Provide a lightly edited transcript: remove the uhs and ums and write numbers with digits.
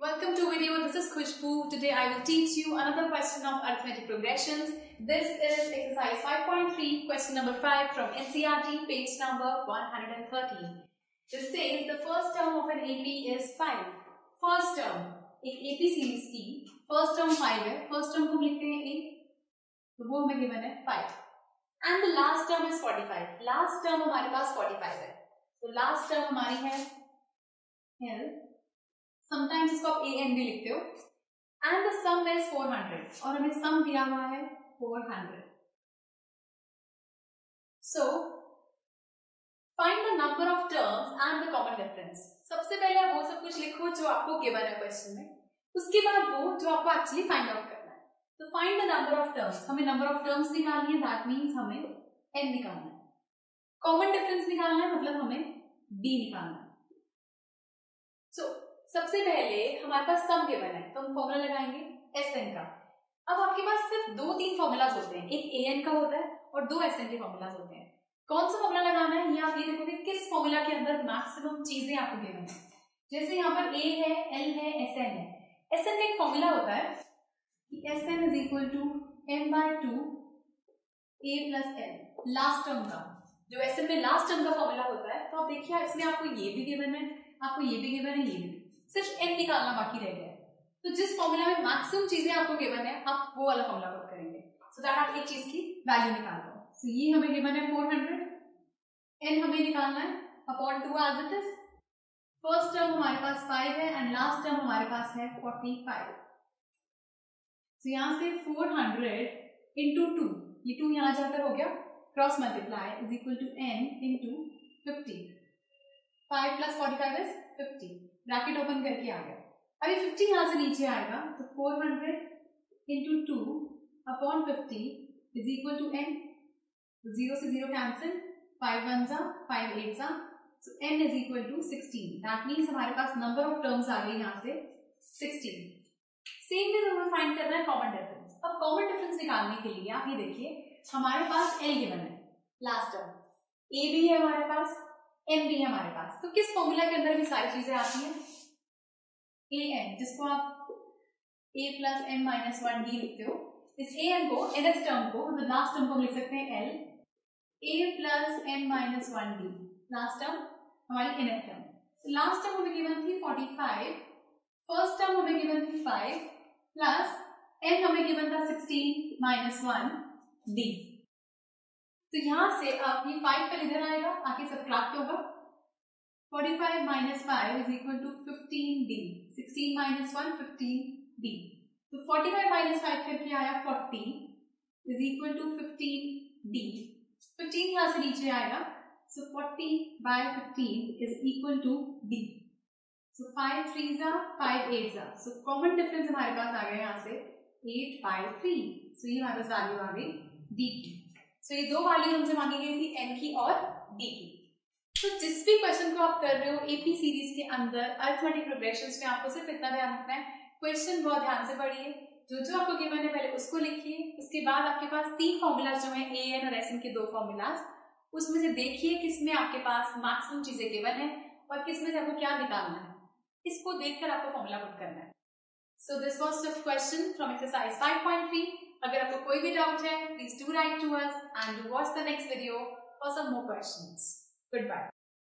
Welcome to video. This is Khushbu. Today I will teach you another question of arithmetic progressions. This is exercise 5.3, question number 5 from NCERT, page number 113. This says the first term of an AP is 5. First term, एक AP series की first term 5 है. First term को लिखते हैं A, तो वो हमें given है 5. And the last term is 45. Last term हमारे पास 45 है. तो last term हमारी है L. समटाइम्स इसको आप AN भी लिखते हो. एंड द सम इज 400 और हमें सम दिया हुआ है 400. So find the number of terms and the common difference. सबसे पहले आप वो सब कुछ लिखो जो आपको गिवन है क्वेश्चन में. उसके बाद वो जो आपको एक्चुअली फाइंड आउट करना है. तो find the number of terms. हमें नंबर ऑफ टर्म्स निकालनी है. दैट मीन्स हमें n निकालना है. कॉमन डिफरेंस निकालना है, मतलब हमें b निकालना है. सो सबसे पहले हमारे पास सम गिवन है, तो हम फॉर्मूला लगाएंगे Sn का. अब आपके पास सिर्फ 2-3 फॉर्मूलाज होते हैं. एक An का होता है और 2 Sn के फॉर्मूलाज होते हैं. कौन सा फॉर्मूला लगाना है ये आप ये देखोगे किस फॉर्मूला के अंदर मैक्सिमम चीजें आपको गिवन है. जैसे यहाँ पर A है, L है, Sn है. Sn का एक फॉर्मूला होता है कि Sn is equal to m/2 a plus n. Last term का जो Sn में लास्ट टर्म का फॉर्मूला होता है. तो आप देखिए इसमें आपको ये भी गिवन है, आपको ये भी गिवन है, ये भी. सिर्फ n निकालना बाकी रह गया है. तो जिस फॉर्मूला में मैक्सिमम चीजें आपको गिवन है आप वो वाला फॉर्मूला पुट करेंगे. सो दैट आप एक चीज की वैल्यू निकाल लो. सो ये हमें गिवन है 400. n हमें निकालना है upon 2 as it is. First term हमारे पास 5 है एंड लास्ट टर्म हमारे पास है 45. सो यहां से 400 इंटू 2, ये 2 यहां जाकर हो गया cross multiply is equal to n into 50. 5 plus 45 is 50. Bracket open करके आ गया. अभी 50 यहां से नीचे आएगा तो 400 into 2 upon 50 is equal to n. 0 से 0 कैंसिल, 5 1 जा, 5 8 जा. So n is equal to 16. That means हमारे पास नंबर ऑफ टर्म्स आ गए यहाँ से 16. सेम चीज हमें फाइंड करना है कॉमन डिफरेंस. अब कॉमन डिफरेंस निकालने के लिए आप ये देखिए हमारे पास l गिवन है लास्ट टर्म, a भी है हमारे पास, n भी है हमारे पास. तो किस फॉर्मूला के अंदर भी सारी चीजें आती हैं an, जिसको आप a plus n minus 1d लिखते हो. इस an को nth टर्म को मतलब लास्ट टर्म को हम लिख सकते हैं l. a plus n minus 1d last term हमारी nth टर्म. लास्ट टर्म हमें गिवन थी 45. फर्स्ट टर्म हमें गिवन थी 5 प्लस n हमें गिवन था 16 माइनस 1d. तो यहां से अब ये 5 पर इधर आएगा, आके सबट्रैक्ट होगा. 45 minus 5 is equal to 15d. 16 minus 1 15d. तो 45 माइनस 5 करके आया 40 इज इक्वल टू 15d. 15 यहां से नीचे आएगा. So 40 by 15 is equal to d. So 5 3 जा, 5 8 जा. सो कॉमन डिफरेंस हमारे पास आ गया यहाँ से 8/3. सो ये हमारे पास वैल्यू आ गई d की. सो ये दो वैल्यू हमसे मांगी गई थी n की और d की. तो जिस भी क्वेश्चन को आप कर रहे हो एपी सीरीज के अंदर अरिथमेटिक प्रोग्रेशंस में आपको सिर्फ इतना ध्यान रखना है, क्वेश्चन बहुत ध्यान से पढ़िए. जो जो आपको गिवन है पहले उसको लिखिए. उसके बाद आपके पास 3 फॉर्मूलाज जो है an और sn के 2 फॉर्मूलाज, उसमें से देखिए किसमें आपके पास मैक्सिमम चीजें गिवन है और किसमें से आपको क्या निकालना है. इसको देखकर आपको फॉर्मूला पुट करना है. So this was the question from exercise 5.3. अगर आपको कोई भी डाउट है please do write to us and do watch the next video for some more questions. Goodbye.